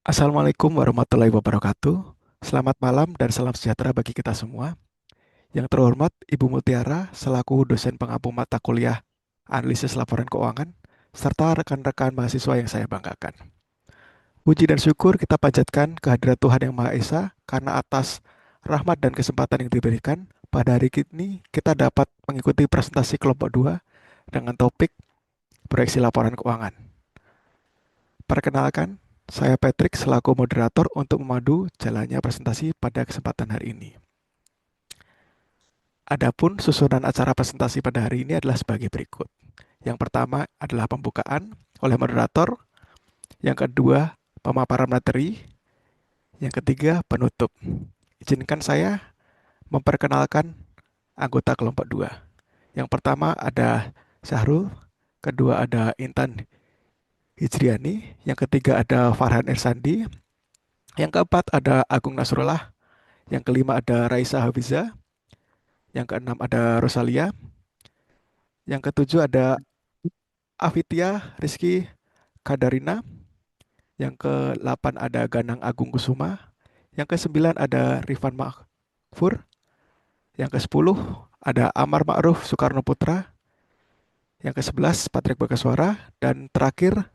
Assalamualaikum warahmatullahi wabarakatuh. Selamat malam dan salam sejahtera bagi kita semua. Yang terhormat Ibu Mutiara selaku dosen pengampu mata kuliah Analisis Laporan Keuangan serta rekan-rekan mahasiswa yang saya banggakan. Puji dan syukur kita panjatkan kehadirat Tuhan Yang Maha Esa karena atas rahmat dan kesempatan yang diberikan pada hari ini kita dapat mengikuti presentasi kelompok 2 dengan topik proyeksi laporan keuangan. Perkenalkan, saya Patrick selaku moderator untuk memandu jalannya presentasi pada kesempatan hari ini. Adapun susunan acara presentasi pada hari ini adalah sebagai berikut. Yang pertama adalah pembukaan oleh moderator, yang kedua pemaparan materi, yang ketiga penutup. Izinkan saya memperkenalkan anggota kelompok 2. Yang pertama ada Syahrul, kedua ada Intan Hijriani, yang ketiga ada Farhan Irsandi, yang keempat ada Agung Nasrullah, yang kelima ada Raisa Hafiza, yang keenam ada Rosalia, yang ketujuh ada Afitia Rizky Kadarina, yang ke-8 ada Ganang Agung Kusuma, yang ke-9 ada Rifan Mahfur, yang ke-10 ada Amar Ma'ruf Soekarno Putra, yang ke-11 Patrick Bagaswara, dan terakhir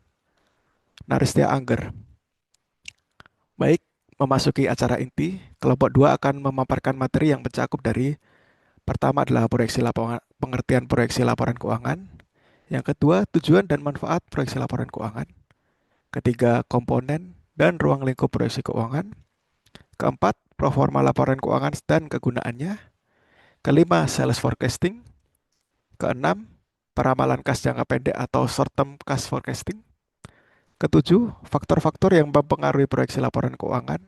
Naristia Angger. Baik, memasuki acara inti, kelompok 2 akan memaparkan materi yang mencakup dari pertama adalah pengertian proyeksi laporan keuangan, yang kedua tujuan dan manfaat proyeksi laporan keuangan, ketiga komponen dan ruang lingkup proyeksi keuangan, keempat proforma laporan keuangan dan kegunaannya, kelima sales forecasting, keenam peramalan kas jangka pendek atau short term cash forecasting, ketujuh faktor-faktor yang mempengaruhi proyeksi laporan keuangan,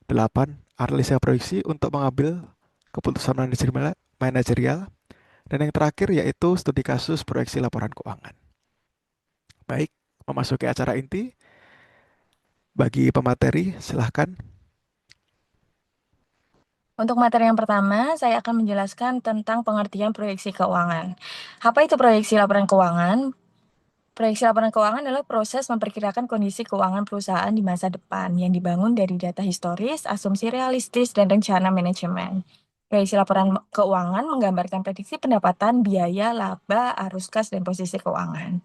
delapan analisa proyeksi untuk mengambil keputusan manajerial, dan yang terakhir yaitu studi kasus proyeksi laporan keuangan. Baik, memasuki acara inti, bagi pemateri silahkan. Untuk materi yang pertama, saya akan menjelaskan tentang pengertian proyeksi keuangan. Apa itu proyeksi laporan keuangan? Proyeksi laporan keuangan adalah proses memperkirakan kondisi keuangan perusahaan di masa depan yang dibangun dari data historis, asumsi realistis, dan rencana manajemen. Proyeksi laporan keuangan menggambarkan prediksi pendapatan, biaya, laba, arus kas, dan posisi keuangan.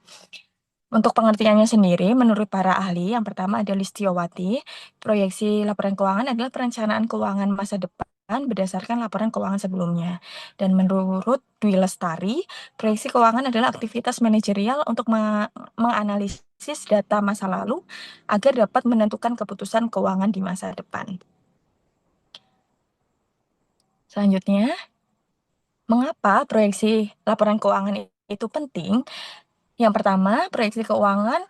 Untuk pengertiannya sendiri, menurut para ahli, yang pertama ada Listiowati, proyeksi laporan keuangan adalah perencanaan keuangan masa depan berdasarkan laporan keuangan sebelumnya. Dan menurut Dwi Lestari, proyeksi keuangan adalah aktivitas manajerial untuk menganalisis data masa lalu agar dapat menentukan keputusan keuangan di masa depan. Selanjutnya, mengapa proyeksi laporan keuangan itu penting? Yang pertama, proyeksi keuangan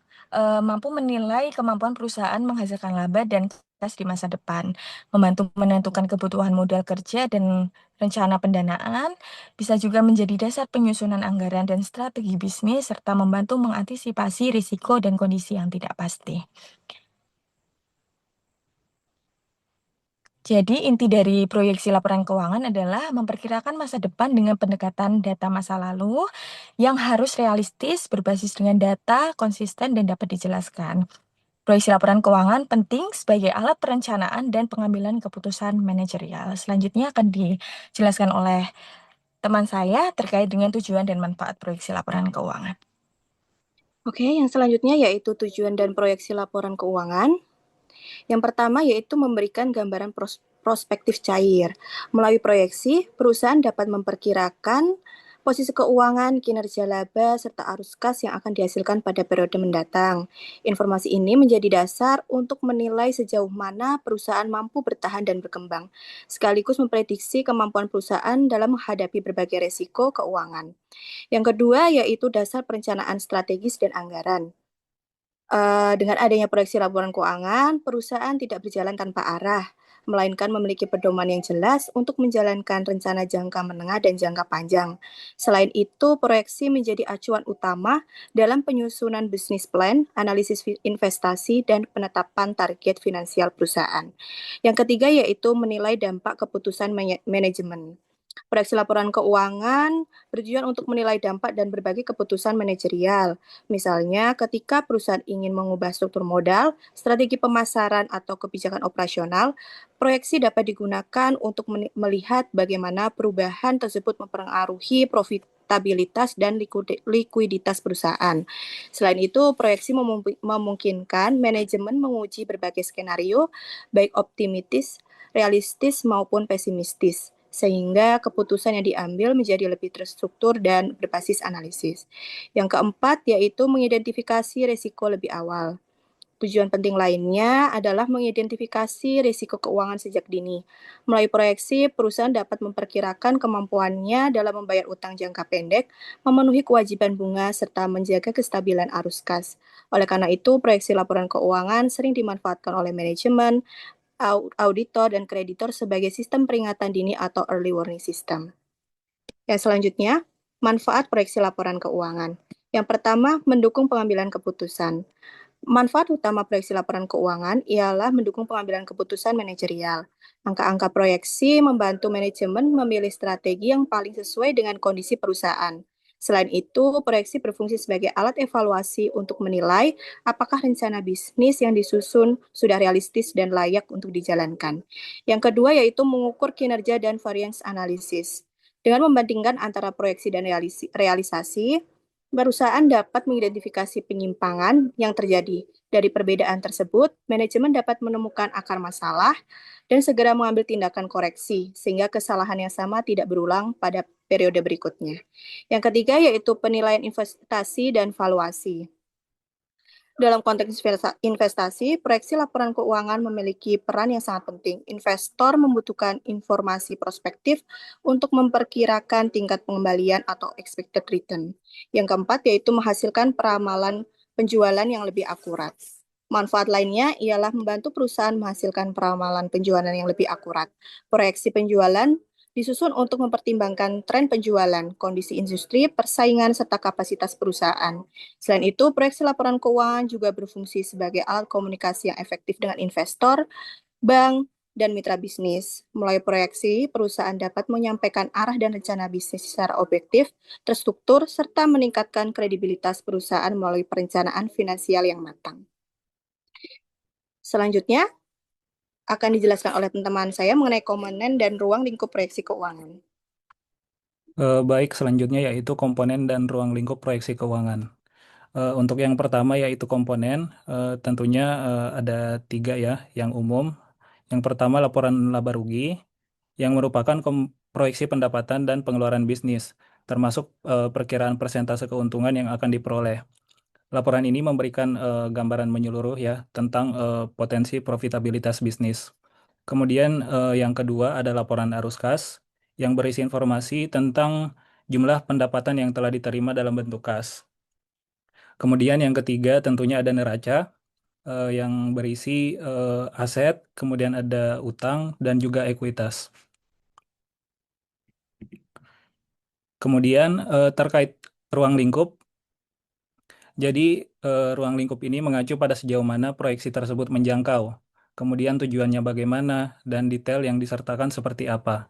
mampu menilai kemampuan perusahaan menghasilkan laba dan kas di masa depan, membantu menentukan kebutuhan modal kerja dan rencana pendanaan, bisa juga menjadi dasar penyusunan anggaran dan strategi bisnis, serta membantu mengantisipasi risiko dan kondisi yang tidak pasti. Jadi, inti dari proyeksi laporan keuangan adalah memperkirakan masa depan dengan pendekatan data masa lalu yang harus realistis, berbasis dengan data, konsisten, dan dapat dijelaskan. Proyeksi laporan keuangan penting sebagai alat perencanaan dan pengambilan keputusan manajerial. Selanjutnya akan dijelaskan oleh teman saya terkait dengan tujuan dan manfaat proyeksi laporan keuangan. Oke, yang selanjutnya yaitu tujuan dan proyeksi laporan keuangan. Yang pertama yaitu memberikan gambaran prospektif cair. Melalui proyeksi, perusahaan dapat memperkirakan posisi keuangan, kinerja laba, serta arus kas yang akan dihasilkan pada periode mendatang. Informasi ini menjadi dasar untuk menilai sejauh mana perusahaan mampu bertahan dan berkembang, sekaligus memprediksi kemampuan perusahaan dalam menghadapi berbagai resiko keuangan. Yang kedua yaitu dasar perencanaan strategis dan anggaran. Dengan adanya proyeksi laporan keuangan, perusahaan tidak berjalan tanpa arah, melainkan memiliki pedoman yang jelas untuk menjalankan rencana jangka menengah dan jangka panjang. Selain itu, proyeksi menjadi acuan utama dalam penyusunan bisnis plan, analisis investasi, dan penetapan target finansial perusahaan. Yang ketiga yaitu menilai dampak keputusan manajemen. Proyeksi laporan keuangan bertujuan untuk menilai dampak dan berbagi keputusan manajerial. Misalnya, ketika perusahaan ingin mengubah struktur modal, strategi pemasaran, atau kebijakan operasional, proyeksi dapat digunakan untuk melihat bagaimana perubahan tersebut mempengaruhi profitabilitas dan likuiditas perusahaan. Selain itu, proyeksi memungkinkan manajemen menguji berbagai skenario, baik optimistis, realistis, maupun pesimistis sehingga keputusan yang diambil menjadi lebih terstruktur dan berbasis analisis. Yang keempat yaitu mengidentifikasi risiko lebih awal. Tujuan penting lainnya adalah mengidentifikasi risiko keuangan sejak dini. Melalui proyeksi, perusahaan dapat memperkirakan kemampuannya dalam membayar utang jangka pendek, memenuhi kewajiban bunga, serta menjaga kestabilan arus kas. Oleh karena itu, proyeksi laporan keuangan sering dimanfaatkan oleh manajemen, auditor, dan kreditor sebagai sistem peringatan dini atau early warning system. Yang selanjutnya, manfaat proyeksi laporan keuangan. Yang pertama, mendukung pengambilan keputusan. Manfaat utama proyeksi laporan keuangan ialah mendukung pengambilan keputusan manajerial. Angka-angka proyeksi membantu manajemen memilih strategi yang paling sesuai dengan kondisi perusahaan. Selain itu, proyeksi berfungsi sebagai alat evaluasi untuk menilai apakah rencana bisnis yang disusun sudah realistis dan layak untuk dijalankan. Yang kedua yaitu mengukur kinerja dan variance analysis. Dengan membandingkan antara proyeksi dan realisasi, perusahaan dapat mengidentifikasi penyimpangan yang terjadi. Dari perbedaan tersebut, manajemen dapat menemukan akar masalah dan segera mengambil tindakan koreksi, sehingga kesalahan yang sama tidak berulang pada periode berikutnya. Yang ketiga yaitu penilaian investasi dan valuasi. Dalam konteks investasi, proyeksi laporan keuangan memiliki peran yang sangat penting. Investor membutuhkan informasi prospektif untuk memperkirakan tingkat pengembalian atau expected return. Yang keempat yaitu menghasilkan peramalan penjualan yang lebih akurat. Manfaat lainnya ialah membantu perusahaan menghasilkan peramalan penjualan yang lebih akurat. Proyeksi penjualan disusun untuk mempertimbangkan tren penjualan, kondisi industri, persaingan, serta kapasitas perusahaan. Selain itu, proyeksi laporan keuangan juga berfungsi sebagai alat komunikasi yang efektif dengan investor, bank, dan mitra bisnis. Melalui proyeksi, perusahaan dapat menyampaikan arah dan rencana bisnis secara objektif, terstruktur, serta meningkatkan kredibilitas perusahaan melalui perencanaan finansial yang matang. Selanjutnya, akan dijelaskan oleh teman-teman saya mengenai komponen dan ruang lingkup proyeksi keuangan. Baik, selanjutnya yaitu komponen dan ruang lingkup proyeksi keuangan. Untuk yang pertama yaitu komponen, tentunya ada tiga ya, yang umum. Yang pertama laporan laba rugi, yang merupakan proyeksi pendapatan dan pengeluaran bisnis, termasuk perkiraan persentase keuntungan yang akan diperoleh. Laporan ini memberikan gambaran menyeluruh ya tentang potensi profitabilitas bisnis. Kemudian yang kedua ada laporan arus kas yang berisi informasi tentang jumlah pendapatan yang telah diterima dalam bentuk kas. Kemudian yang ketiga tentunya ada neraca yang berisi aset, kemudian ada utang dan juga ekuitas. Kemudian terkait ruang lingkup, jadi ruang lingkup ini mengacu pada sejauh mana proyeksi tersebut menjangkau, kemudian tujuannya bagaimana, dan detail yang disertakan seperti apa.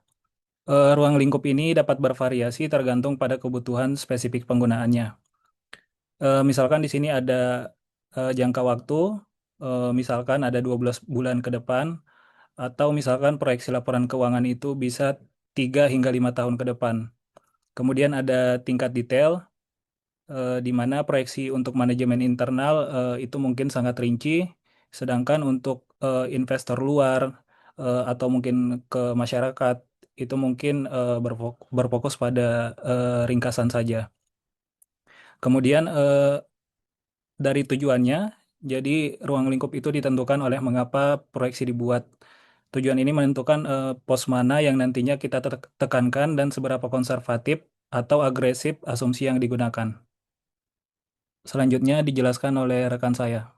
Ruang lingkup ini dapat bervariasi tergantung pada kebutuhan spesifik penggunaannya. Misalkan di sini ada jangka waktu, misalkan ada 12 bulan ke depan, atau misalkan proyeksi laporan keuangan itu bisa 3 hingga 5 tahun ke depan. Kemudian ada tingkat detail, di mana proyeksi untuk manajemen internal itu mungkin sangat rinci, sedangkan untuk investor luar atau mungkin ke masyarakat itu mungkin berfokus pada ringkasan saja. Kemudian dari tujuannya, jadi ruang lingkup itu ditentukan oleh mengapa proyeksi dibuat. Tujuan ini menentukan pos mana yang nantinya kita tekankan dan seberapa konservatif atau agresif asumsi yang digunakan. Selanjutnya dijelaskan oleh rekan saya.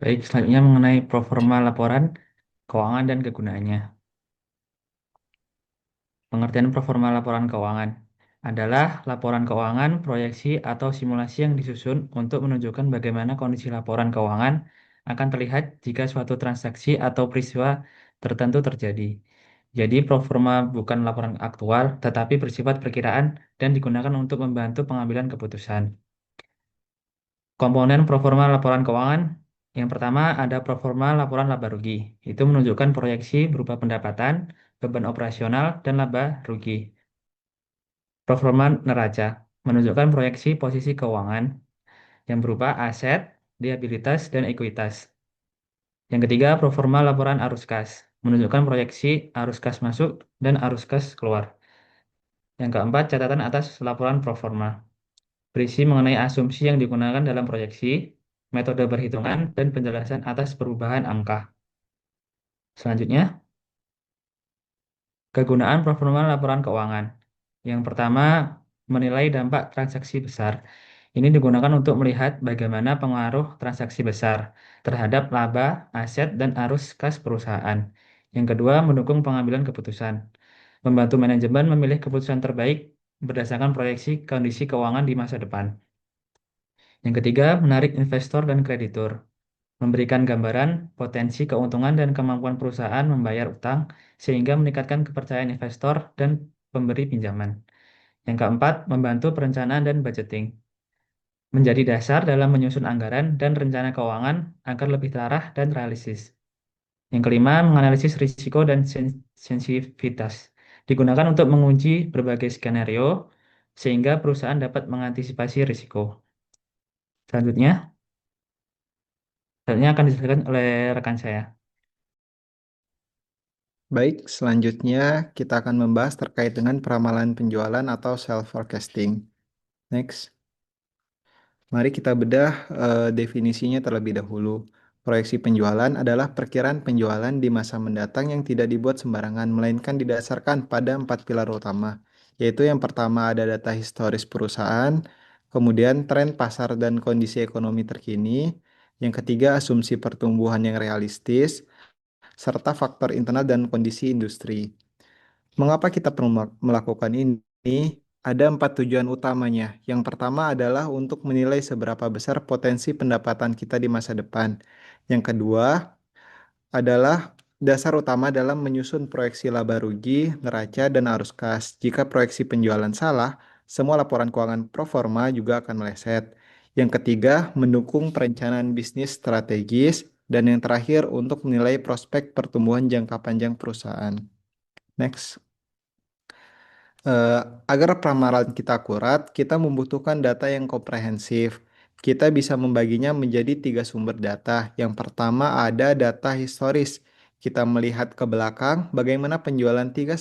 Baik, selanjutnya mengenai proforma laporan keuangan dan kegunaannya. Pengertian proforma laporan keuangan adalah laporan keuangan, proyeksi, atau simulasi yang disusun untuk menunjukkan bagaimana kondisi laporan keuangan akan terlihat jika suatu transaksi atau peristiwa tertentu terjadi. Jadi proforma bukan laporan aktual, tetapi bersifat perkiraan dan digunakan untuk membantu pengambilan keputusan. Komponen proforma laporan keuangan, yang pertama ada proforma laporan laba rugi. Itu menunjukkan proyeksi berupa pendapatan, beban operasional, dan laba rugi. Proforma neraca menunjukkan proyeksi posisi keuangan yang berupa aset, liabilitas, dan ekuitas. Yang ketiga, proforma laporan arus kas menunjukkan proyeksi arus kas masuk dan arus kas keluar. Yang keempat, catatan atas laporan proforma berisi mengenai asumsi yang digunakan dalam proyeksi, metode perhitungan, dan penjelasan atas perubahan angka. Selanjutnya, kegunaan proforma laporan keuangan. Yang pertama, menilai dampak transaksi besar. Ini digunakan untuk melihat bagaimana pengaruh transaksi besar terhadap laba, aset, dan arus kas perusahaan. Yang kedua, mendukung pengambilan keputusan. Membantu manajemen memilih keputusan terbaik berdasarkan proyeksi kondisi keuangan di masa depan. Yang ketiga, menarik investor dan kreditur. Memberikan gambaran potensi keuntungan dan kemampuan perusahaan membayar utang sehingga meningkatkan kepercayaan investor dan pemberi pinjaman. Yang keempat, membantu perencanaan dan budgeting. Menjadi dasar dalam menyusun anggaran dan rencana keuangan agar lebih terarah dan realistis. Yang kelima, menganalisis risiko dan sensitivitas. Digunakan untuk menguji berbagai skenario sehingga perusahaan dapat mengantisipasi risiko. Selanjutnya, akan dijelaskan oleh rekan saya. Baik, selanjutnya kita akan membahas terkait dengan peramalan penjualan atau self forecasting. Next. Mari kita bedah definisinya terlebih dahulu. Proyeksi penjualan adalah perkiraan penjualan di masa mendatang yang tidak dibuat sembarangan, melainkan didasarkan pada 4 pilar utama, yaitu yang pertama ada data historis perusahaan, kemudian tren pasar dan kondisi ekonomi terkini, yang ketiga asumsi pertumbuhan yang realistis, serta faktor internal dan kondisi industri. Mengapa kita perlu melakukan ini? Ada 4 tujuan utamanya. Yang pertama adalah untuk menilai seberapa besar potensi pendapatan kita di masa depan. Yang kedua adalah dasar utama dalam menyusun proyeksi laba rugi, neraca, dan arus kas. Jika proyeksi penjualan salah, semua laporan keuangan pro forma juga akan meleset. Yang ketiga, mendukung perencanaan bisnis strategis. Dan yang terakhir, untuk menilai prospek pertumbuhan jangka panjang perusahaan. Next. Agar peramalan kita akurat, kita membutuhkan data yang komprehensif. Kita bisa membaginya menjadi 3 sumber data. Yang pertama ada data historis. Kita melihat ke belakang bagaimana penjualan 3-5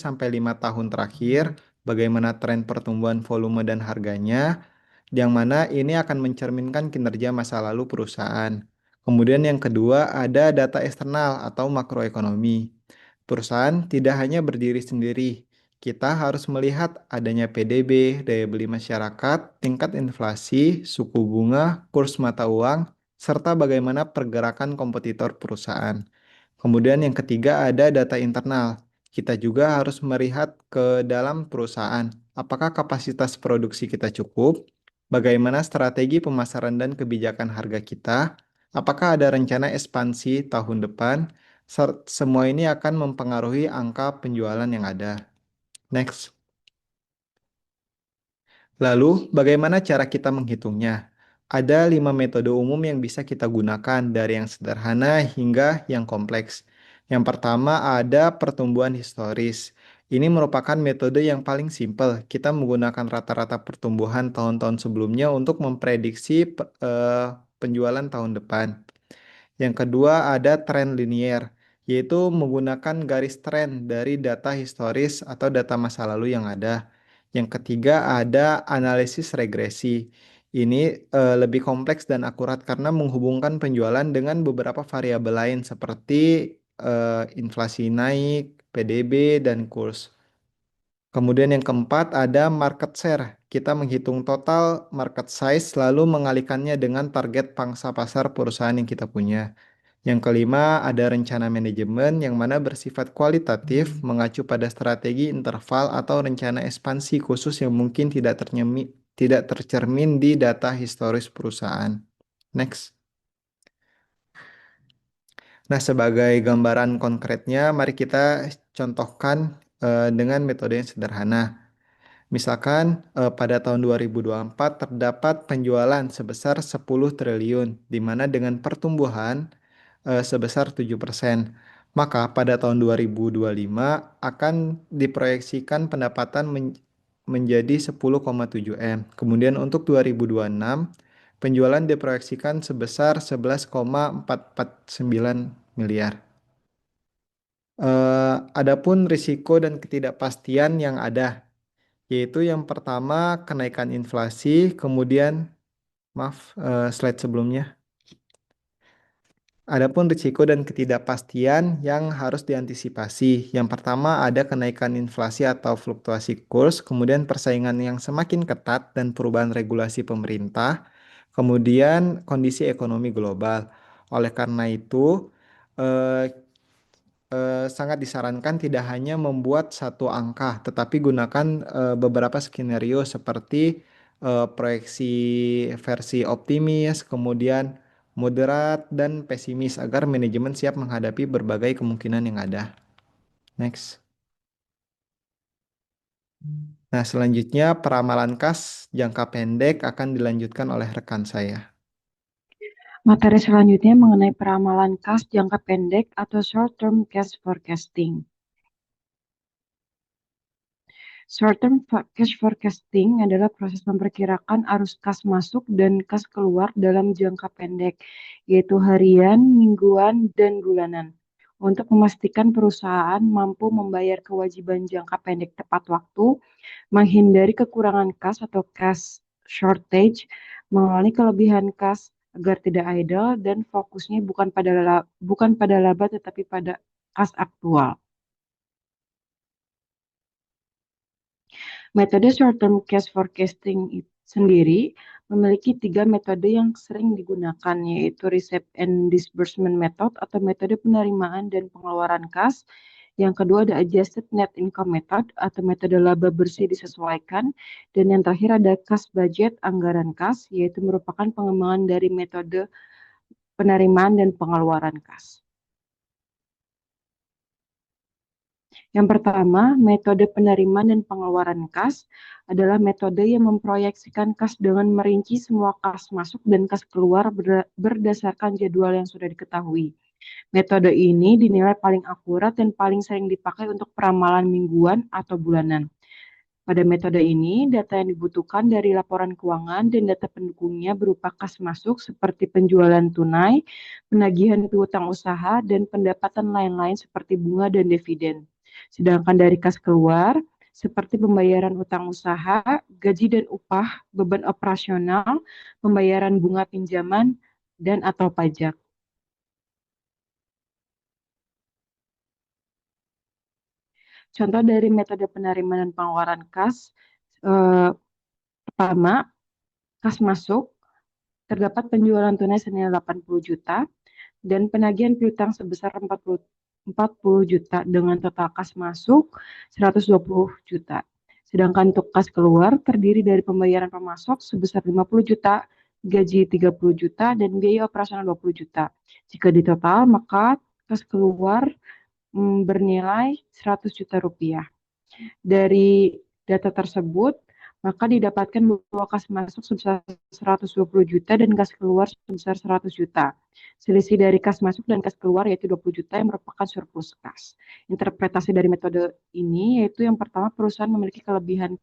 tahun terakhir, bagaimana tren pertumbuhan volume dan harganya, yang mana ini akan mencerminkan kinerja masa lalu perusahaan. Kemudian yang kedua ada data eksternal atau makroekonomi. Perusahaan tidak hanya berdiri sendiri, kita harus melihat adanya PDB, daya beli masyarakat, tingkat inflasi, suku bunga, kurs mata uang, serta bagaimana pergerakan kompetitor perusahaan. Kemudian yang ketiga ada data internal. Kita juga harus melihat ke dalam perusahaan. Apakah kapasitas produksi kita cukup? Bagaimana strategi pemasaran dan kebijakan harga kita? Apakah ada rencana ekspansi tahun depan? Semua ini akan mempengaruhi angka penjualan yang ada. Next. Lalu, bagaimana cara kita menghitungnya? Ada 5 metode umum yang bisa kita gunakan dari yang sederhana hingga yang kompleks. Yang pertama ada pertumbuhan historis. Ini merupakan metode yang paling simpel. Kita menggunakan rata-rata pertumbuhan tahun-tahun sebelumnya untuk memprediksi penjualan tahun depan. Yang kedua ada tren linier, yaitu menggunakan garis tren dari data historis atau data masa lalu yang ada. Yang ketiga ada analisis regresi. Ini lebih kompleks dan akurat karena menghubungkan penjualan dengan beberapa variabel lain seperti inflasi naik, PDB, dan kurs. Kemudian yang keempat ada market share. Kita menghitung total market size lalu mengalihkannya dengan target pangsa pasar perusahaan yang kita punya. Yang kelima ada rencana manajemen yang mana bersifat kualitatif mengacu pada strategi interval atau rencana ekspansi khusus yang mungkin tidak tercermin di data historis perusahaan. Next. Nah, sebagai gambaran konkretnya, mari kita contohkan dengan metode yang sederhana. Misalkan pada tahun 2024 terdapat penjualan sebesar 10 triliun, di mana dengan pertumbuhan sebesar 7%. Maka pada tahun 2025 akan diproyeksikan pendapatan menjadi 10,7 M. Kemudian untuk 2026 penjualan diproyeksikan sebesar 11,449 miliar. Adapun risiko dan ketidakpastian yang ada, yaitu yang pertama kenaikan inflasi, kemudian slide sebelumnya. Adapun risiko dan ketidakpastian yang harus diantisipasi. Yang pertama ada kenaikan inflasi atau fluktuasi kurs, kemudian persaingan yang semakin ketat dan perubahan regulasi pemerintah, kemudian kondisi ekonomi global. Oleh karena itu, eh, sangat disarankan tidak hanya membuat satu angka, tetapi gunakan beberapa skenario seperti proyeksi versi optimis, kemudian moderat, dan pesimis agar manajemen siap menghadapi berbagai kemungkinan yang ada. Next. Nah, selanjutnya peramalan kas jangka pendek akan dilanjutkan oleh rekan saya. Materi selanjutnya mengenai peramalan kas jangka pendek atau short-term cash forecasting. Short-term cash forecasting adalah proses memperkirakan arus kas masuk dan kas keluar dalam jangka pendek, yaitu harian, mingguan, dan bulanan, untuk memastikan perusahaan mampu membayar kewajiban jangka pendek tepat waktu, menghindari kekurangan kas atau cash shortage, mengurangi kelebihan kas agar tidak idle, dan fokusnya bukan pada laba tetapi pada kas aktual. Metode short-term cash forecasting sendiri memiliki 3 metode yang sering digunakan, yaitu receipt and disbursement method atau metode penerimaan dan pengeluaran kas. Yang kedua ada adjusted net income method atau metode laba bersih disesuaikan. Dan yang terakhir ada cash budget anggaran kas, yaitu merupakan pengembangan dari metode penerimaan dan pengeluaran kas. Yang pertama, metode penerimaan dan pengeluaran kas adalah metode yang memproyeksikan kas dengan merinci semua kas masuk dan kas keluar berdasarkan jadwal yang sudah diketahui. Metode ini dinilai paling akurat dan paling sering dipakai untuk peramalan mingguan atau bulanan. Pada metode ini, data yang dibutuhkan dari laporan keuangan dan data pendukungnya berupa kas masuk seperti penjualan tunai, penagihan piutang usaha, dan pendapatan lain-lain seperti bunga dan dividen. Sedangkan dari kas keluar, seperti pembayaran utang usaha, gaji dan upah, beban operasional, pembayaran bunga pinjaman, dan atau pajak. Contoh dari metode penerimaan dan pengeluaran kas, pertama, kas masuk, terdapat penjualan tunai senilai 80 juta, dan penagihan piutang sebesar 40 juta dengan total kas masuk 120 juta. Sedangkan untuk kas keluar terdiri dari pembayaran pemasok sebesar 50 juta, gaji 30 juta, dan biaya operasional 20 juta. Jika ditotal, maka kas keluar bernilai 100 juta rupiah. Dari data tersebut, maka didapatkan bahwa kas masuk sebesar 120 juta dan kas keluar sebesar 100 juta. Selisih dari kas masuk dan kas keluar yaitu 20 juta yang merupakan surplus kas. Interpretasi dari metode ini yaitu yang pertama, perusahaan memiliki kelebihan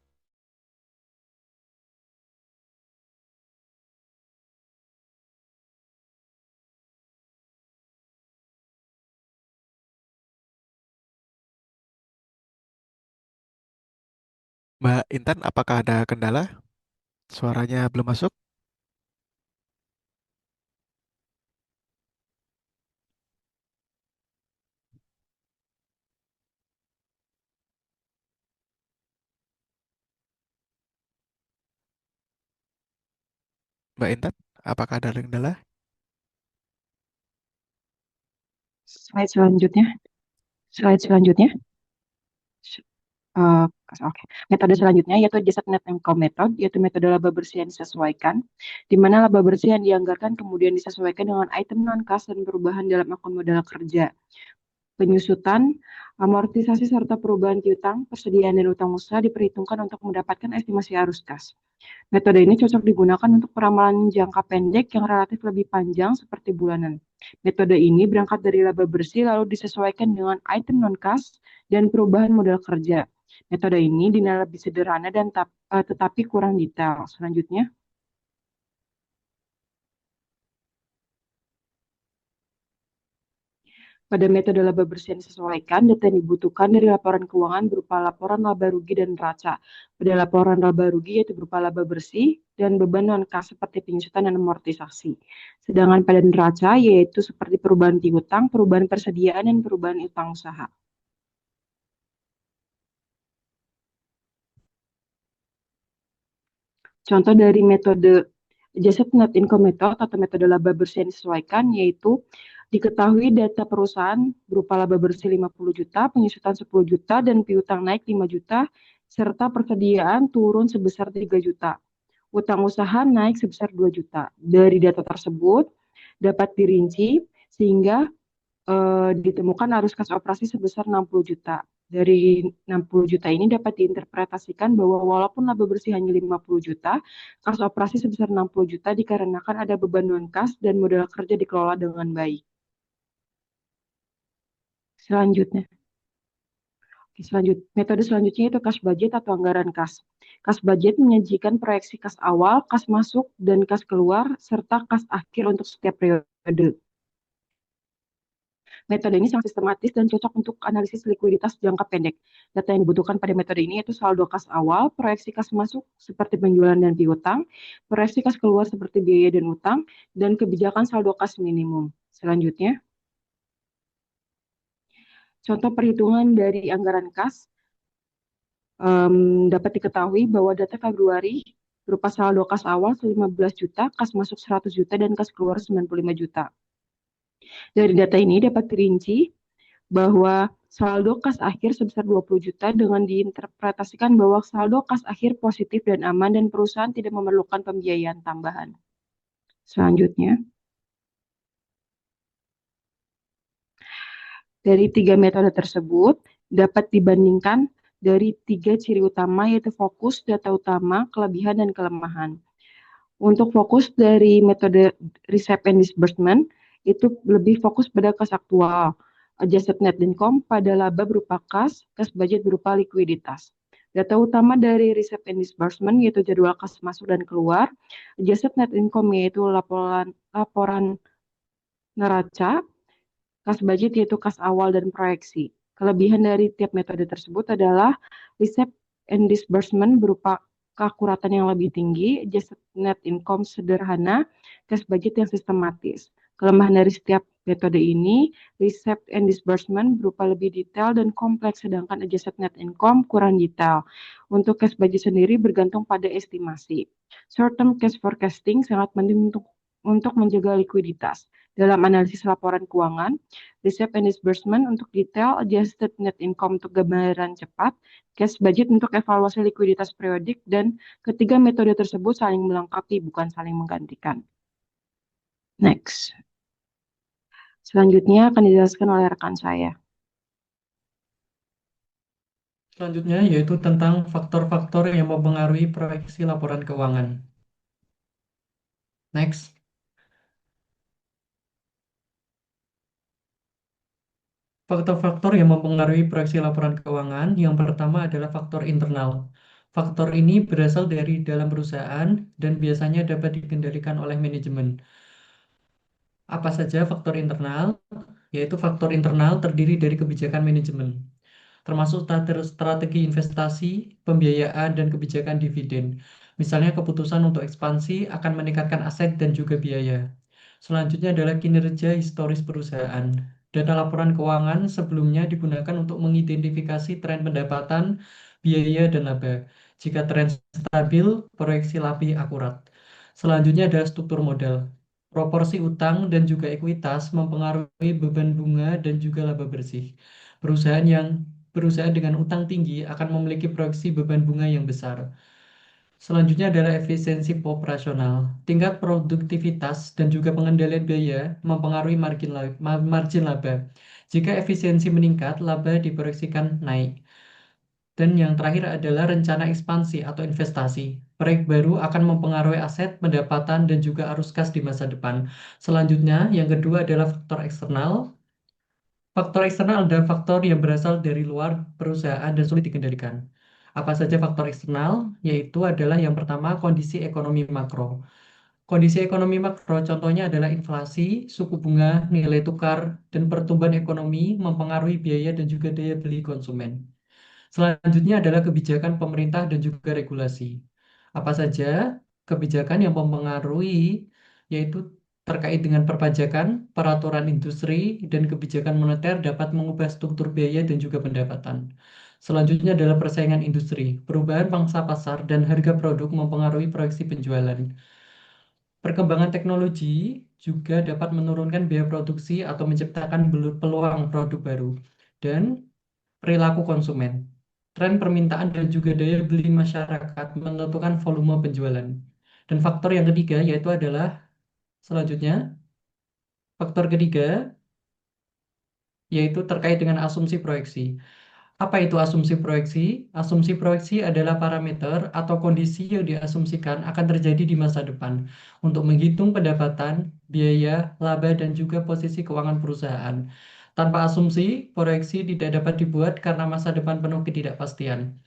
Mbak Intan, apakah ada kendala? Suaranya belum masuk? Mbak Intan, apakah ada kendala? slide selanjutnya. Oke. Metode selanjutnya yaitu adjusted net income method, yaitu metode laba bersih yang disesuaikan, di mana laba bersih yang dianggarkan kemudian disesuaikan dengan item non-kas dan perubahan dalam akun modal kerja. penyusutan, amortisasi serta perubahan piutang, persediaan dan utang usaha diperhitungkan untuk mendapatkan estimasi arus kas. Metode ini cocok digunakan untuk peramalan jangka pendek yang relatif lebih panjang seperti bulanan. Metode ini berangkat dari laba bersih lalu disesuaikan dengan item non-kas dan perubahan modal kerja. Metode ini dinilai lebih sederhana dan tetapi kurang detail. Selanjutnya, pada metode laba bersih yang disesuaikan, data yang dibutuhkan dari laporan keuangan berupa laporan laba rugi dan neraca. Pada laporan laba rugi yaitu berupa laba bersih dan beban non-kas seperti penyusutan dan amortisasi. Sedangkan pada neraca yaitu seperti perubahan piutang, perubahan persediaan, dan perubahan utang usaha. Contoh dari metode adjusted net income method atau metode laba bersih yang disesuaikan yaitu diketahui data perusahaan berupa laba bersih 50 juta, penyusutan 10 juta, dan piutang naik 5 juta, serta persediaan turun sebesar 3 juta. Utang usaha naik sebesar 2 juta. Dari data tersebut dapat dirinci sehingga ditemukan arus kas operasi sebesar 60 juta. Dari 60 juta ini dapat diinterpretasikan bahwa walaupun laba bersih hanya 50 juta, kas operasi sebesar 60 juta dikarenakan ada beban non-kas dan modal kerja dikelola dengan baik. Selanjutnya. Metode selanjutnya itu kas budget atau anggaran kas. Kas budget menyajikan proyeksi kas awal, kas masuk, dan kas keluar, serta kas akhir untuk setiap periode. Metode ini sangat sistematis dan cocok untuk analisis likuiditas jangka pendek. Data yang dibutuhkan pada metode ini yaitu saldo kas awal, proyeksi kas masuk seperti penjualan dan piutang, proyeksi kas keluar seperti biaya dan utang, dan kebijakan saldo kas minimum. Selanjutnya, contoh perhitungan dari anggaran kas dapat diketahui bahwa data Februari berupa saldo kas awal 15 juta, kas masuk 100 juta, dan kas keluar 95 juta. Dari data ini dapat dirinci bahwa saldo kas akhir sebesar 20 juta dengan diinterpretasikan bahwa saldo kas akhir positif dan aman dan perusahaan tidak memerlukan pembiayaan tambahan. Selanjutnya, dari 3 metode tersebut dapat dibandingkan dari 3 ciri utama yaitu fokus, data utama, kelebihan, dan kelemahan. Untuk fokus dari metode receipt and disbursement itu lebih fokus pada kas aktual, adjusted net income pada laba berupa kas budget berupa likuiditas. Data utama dari receipt and disbursement yaitu jadwal kas masuk dan keluar, adjusted net income yaitu laporan neraca, kas budget yaitu kas awal dan proyeksi. Kelebihan dari tiap metode tersebut adalah receipt and disbursement berupa keakuratan yang lebih tinggi, adjusted net income sederhana, cash budget yang sistematis. Kelemahan dari setiap metode ini, receipt and disbursement berupa lebih detail dan kompleks, sedangkan adjusted net income kurang detail. Untuk cash budget sendiri bergantung pada estimasi. Short-term cash forecasting sangat penting untuk menjaga likuiditas. Dalam analisis laporan keuangan, receipt and disbursement untuk detail, adjusted net income untuk gambaran cepat, cash budget untuk evaluasi likuiditas periodik, dan ketiga metode tersebut saling melengkapi, bukan saling menggantikan. Next. Selanjutnya akan dijelaskan oleh rekan saya. Selanjutnya yaitu tentang faktor-faktor yang mempengaruhi proyeksi laporan keuangan. Next. Faktor-faktor yang mempengaruhi proyeksi laporan keuangan, yang pertama adalah faktor internal. Faktor ini berasal dari dalam perusahaan dan biasanya dapat dikendalikan oleh manajemen. Apa saja faktor internal? Yaitu faktor internal terdiri dari kebijakan manajemen, termasuk strategi investasi, pembiayaan, dan kebijakan dividen. Misalnya keputusan untuk ekspansi akan meningkatkan aset dan juga biaya. Selanjutnya adalah kinerja historis perusahaan. Data laporan keuangan sebelumnya digunakan untuk mengidentifikasi tren pendapatan, biaya, dan laba. Jika tren stabil, proyeksi lebih akurat. Selanjutnya adalah struktur modal. Proporsi utang dan juga ekuitas mempengaruhi beban bunga dan juga laba bersih. Perusahaan dengan utang tinggi akan memiliki proyeksi beban bunga yang besar. Selanjutnya adalah efisiensi operasional. Tingkat produktivitas dan juga pengendalian biaya mempengaruhi margin laba. Jika efisiensi meningkat, laba diproyeksikan naik. Dan yang terakhir adalah rencana ekspansi atau investasi. Proyek baru akan mempengaruhi aset, pendapatan, dan juga arus kas di masa depan. Selanjutnya, yang kedua adalah faktor eksternal. Faktor eksternal adalah faktor yang berasal dari luar perusahaan dan sulit dikendalikan. Apa saja faktor eksternal? Yaitu adalah yang pertama kondisi ekonomi makro. Kondisi ekonomi makro contohnya adalah inflasi, suku bunga, nilai tukar, dan pertumbuhan ekonomi mempengaruhi biaya dan juga daya beli konsumen. Selanjutnya adalah kebijakan pemerintah dan juga regulasi. Apa saja kebijakan yang mempengaruhi, yaitu terkait dengan perpajakan, peraturan industri, dan kebijakan moneter dapat mengubah struktur biaya dan juga pendapatan. Selanjutnya adalah persaingan industri. Perubahan pangsa pasar dan harga produk mempengaruhi proyeksi penjualan. Perkembangan teknologi juga dapat menurunkan biaya produksi atau menciptakan peluang produk baru. Dan perilaku konsumen. Tren permintaan dan juga daya beli masyarakat menentukan volume penjualan. Dan faktor yang ketiga yaitu adalah selanjutnya, faktor ketiga yaitu terkait dengan asumsi proyeksi. Apa itu asumsi proyeksi? Asumsi proyeksi adalah parameter atau kondisi yang diasumsikan akan terjadi di masa depan untuk menghitung pendapatan, biaya, laba, dan juga posisi keuangan perusahaan. Tanpa asumsi, proyeksi tidak dapat dibuat karena masa depan penuh ketidakpastian.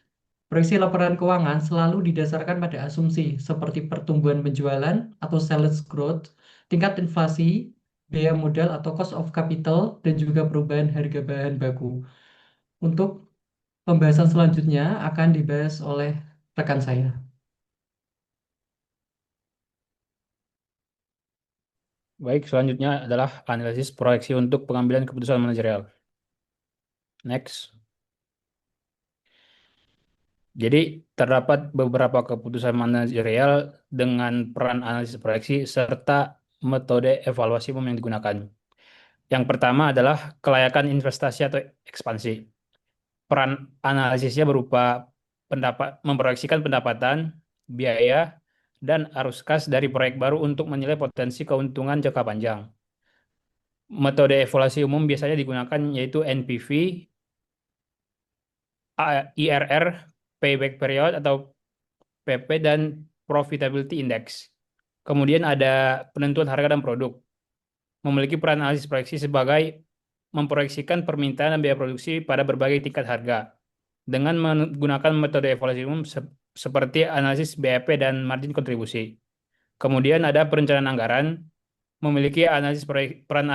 Proyeksi laporan keuangan selalu didasarkan pada asumsi seperti pertumbuhan penjualan atau sales growth, tingkat inflasi, biaya modal atau cost of capital, dan juga perubahan harga bahan baku. Untuk pembahasan selanjutnya akan dibahas oleh rekan saya. Baik, selanjutnya adalah analisis proyeksi untuk pengambilan keputusan manajerial. Next. Jadi, terdapat beberapa keputusan manajerial dengan peran analisis proyeksi serta metode evaluasi umum yang digunakan. Yang pertama adalah kelayakan investasi atau ekspansi. Peran analisisnya berupa memproyeksikan pendapatan, biaya, dan arus kas dari proyek baru untuk menilai potensi keuntungan jangka panjang. Metode evaluasi umum biasanya digunakan yaitu NPV, IRR, Payback Period atau PP, dan Profitability Index. Kemudian ada penentuan harga dan produk. Memiliki peran analisis proyeksi sebagai memproyeksikan permintaan dan biaya produksi pada berbagai tingkat harga dengan menggunakan metode evaluasi umum seperti analisis BEP dan margin kontribusi. Kemudian ada perencanaan anggaran, memiliki peran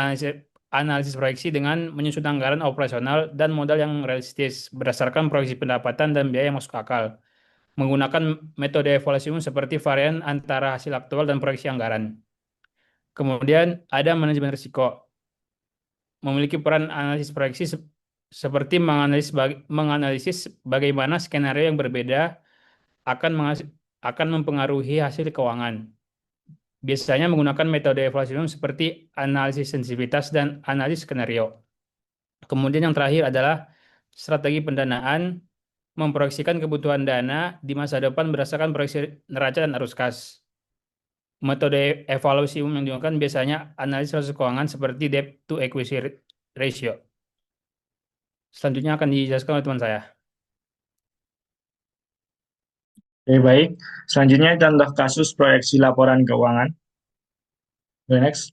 analisis proyeksi dengan menyusun anggaran operasional dan modal yang realistis berdasarkan proyeksi pendapatan dan biaya yang masuk akal, menggunakan metode evaluasi umum seperti varian antara hasil aktual dan proyeksi anggaran. Kemudian ada manajemen risiko, memiliki peran analisis proyeksi seperti menganalisis bagaimana skenario yang berbeda akan mempengaruhi hasil keuangan. Biasanya menggunakan metode evaluasi umum seperti analisis sensitivitas dan analisis skenario. Kemudian yang terakhir adalah strategi pendanaan, memproyeksikan kebutuhan dana di masa depan berdasarkan proyeksi neraca dan arus kas. Metode evaluasi umum yang digunakan biasanya analisis proses keuangan seperti debt to equity ratio. Selanjutnya akan dijelaskan oleh teman saya. Oke, baik. Selanjutnya contoh kasus proyeksi laporan keuangan. Next.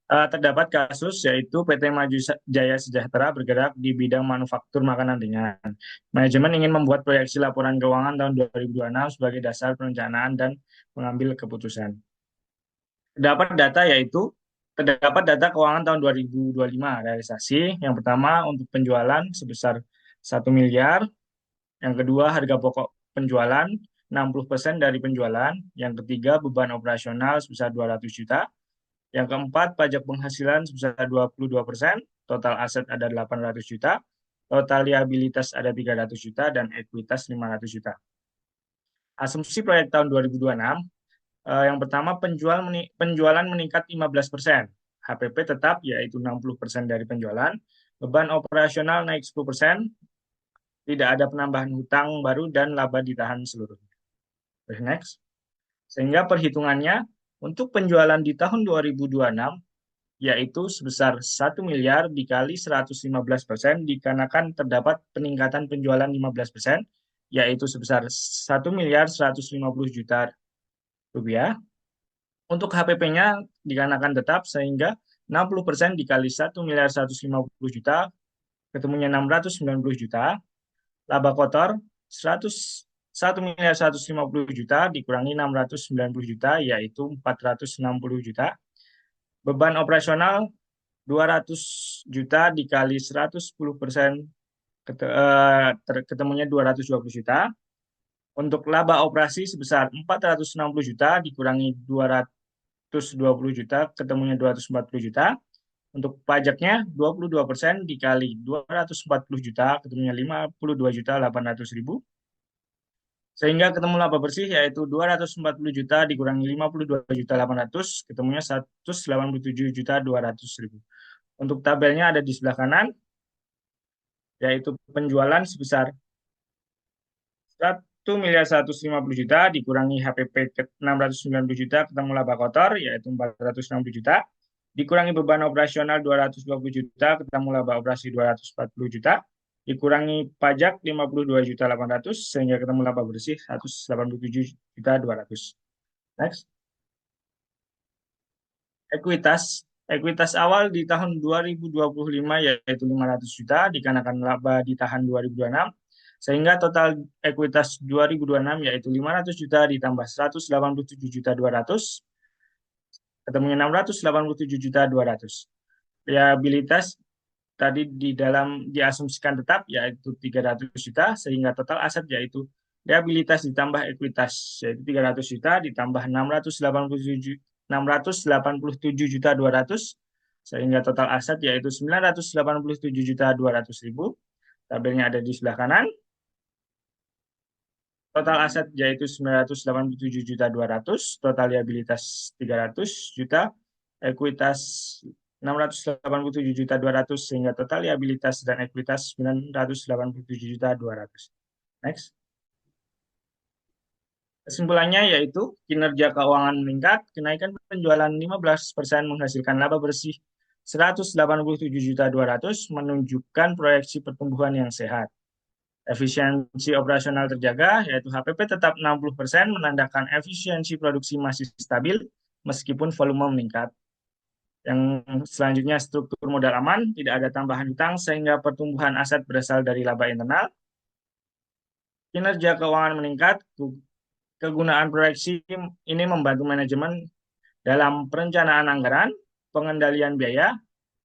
Terdapat kasus yaitu PT Maju Jaya Sejahtera bergerak di bidang manufaktur makanan ringan. Manajemen ingin membuat proyeksi laporan keuangan tahun 2026 sebagai dasar perencanaan dan mengambil keputusan. Terdapat data keuangan tahun 2025 realisasi. Yang pertama untuk penjualan sebesar 1 miliar. Yang kedua harga pokok penjualan 60% dari penjualan. Yang ketiga beban operasional sebesar 200 juta. Yang keempat, pajak penghasilan sebesar 22%, total aset ada 800 juta, total liabilitas ada 300 juta, dan ekuitas 500 juta. Asumsi proyek tahun 2026, yang pertama penjualan meningkat 15%, HPP tetap yaitu 60% dari penjualan, beban operasional naik 10%, tidak ada penambahan hutang baru, dan laba ditahan seluruhnya. Next. Sehingga perhitungannya, untuk penjualan di tahun 2026, yaitu sebesar 1 miliar dikali 115% dikarenakan terdapat peningkatan penjualan 15%, yaitu sebesar 1 miliar 150 juta rupiah. Untuk HPP-nya dikarenakan tetap sehingga 60% dikali 1 miliar 150 juta, ketemunya 690 juta. Laba kotor 1 miliar 150 juta dikurangi 690 juta, yaitu 460 juta. Beban operasional 200 juta dikali 110%, ketemunya 220 juta. Untuk laba operasi sebesar 460 juta dikurangi 220 juta, ketemunya 240 juta. Untuk pajaknya 22% dikali 240 juta, ketemunya 52 juta 800 ribu. Sehingga ketemu laba bersih yaitu 240 juta dikurangi 52 juta 800, ketemunya 187 juta 200 ribu. Untuk tabelnya ada di sebelah kanan, yaitu penjualan sebesar 1 miliar 150 juta dikurangi HPP 690 juta, ketemu laba kotor yaitu 460 juta, dikurangi beban operasional 220 juta, ketemu laba operasi 240 juta, dikurangi pajak 52 juta 800, sehingga ketemu laba bersih 187 juta 200. Next. Ekuitas awal di tahun 2025 yaitu 500 juta dikarenakan laba di tahun 2026, sehingga total ekuitas 2026 yaitu 500 juta ditambah 187 juta 200, ketemunya 687 juta 200. Liabilitas tadi di dalam diasumsikan tetap yaitu 300 juta, sehingga total aset yaitu liabilitas ditambah ekuitas yaitu 300 juta ditambah 687 juta 200, sehingga total aset yaitu 987 juta 200 ribu. Tabelnya ada di sebelah kanan. Total aset yaitu 987 juta 200, total liabilitas 300 juta, ekuitas 687 juta 200, sehingga total liabilitas dan ekuitas 987 juta 200. Next. Kesimpulannya yaitu kinerja keuangan meningkat, kenaikan penjualan 15% menghasilkan laba bersih 187 juta 200 menunjukkan proyeksi pertumbuhan yang sehat. Efisiensi operasional terjaga, yaitu HPP tetap 60%, menandakan efisiensi produksi masih stabil meskipun volume meningkat. Yang selanjutnya struktur modal aman, tidak ada tambahan hutang sehingga pertumbuhan aset berasal dari laba internal. Kinerja keuangan meningkat, kegunaan proyeksi ini membantu manajemen dalam perencanaan anggaran, pengendalian biaya,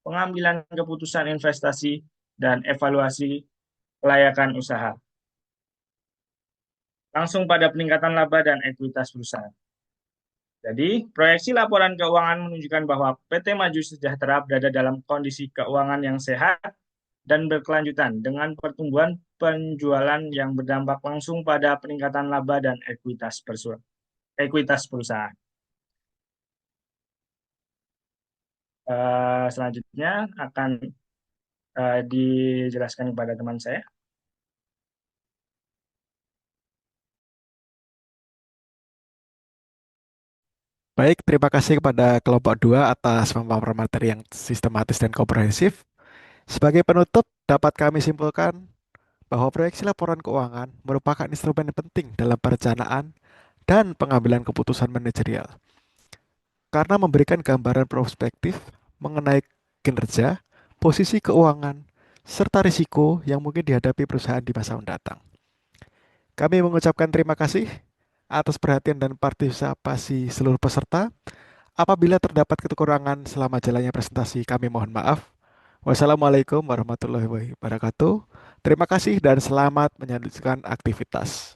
pengambilan keputusan investasi, dan evaluasi kelayakan usaha. Langsung pada peningkatan laba dan ekuitas perusahaan. Jadi, proyeksi laporan keuangan menunjukkan bahwa PT Maju Sejahtera berada dalam kondisi keuangan yang sehat dan berkelanjutan dengan pertumbuhan penjualan yang berdampak langsung pada peningkatan laba dan ekuitas perusahaan. Selanjutnya akan dijelaskan kepada teman saya. Baik, terima kasih kepada kelompok 2 atas pemaparan materi yang sistematis dan komprehensif. Sebagai penutup, dapat kami simpulkan bahwa proyeksi laporan keuangan merupakan instrumen penting dalam perencanaan dan pengambilan keputusan manajerial. Karena memberikan gambaran prospektif mengenai kinerja, posisi keuangan, serta risiko yang mungkin dihadapi perusahaan di masa mendatang. Kami mengucapkan terima kasih atas perhatian dan partisipasi seluruh peserta. Apabila terdapat kekurangan selama jalannya presentasi, kami mohon maaf. Wassalamualaikum warahmatullahi wabarakatuh. Terima kasih dan selamat melanjutkan aktivitas.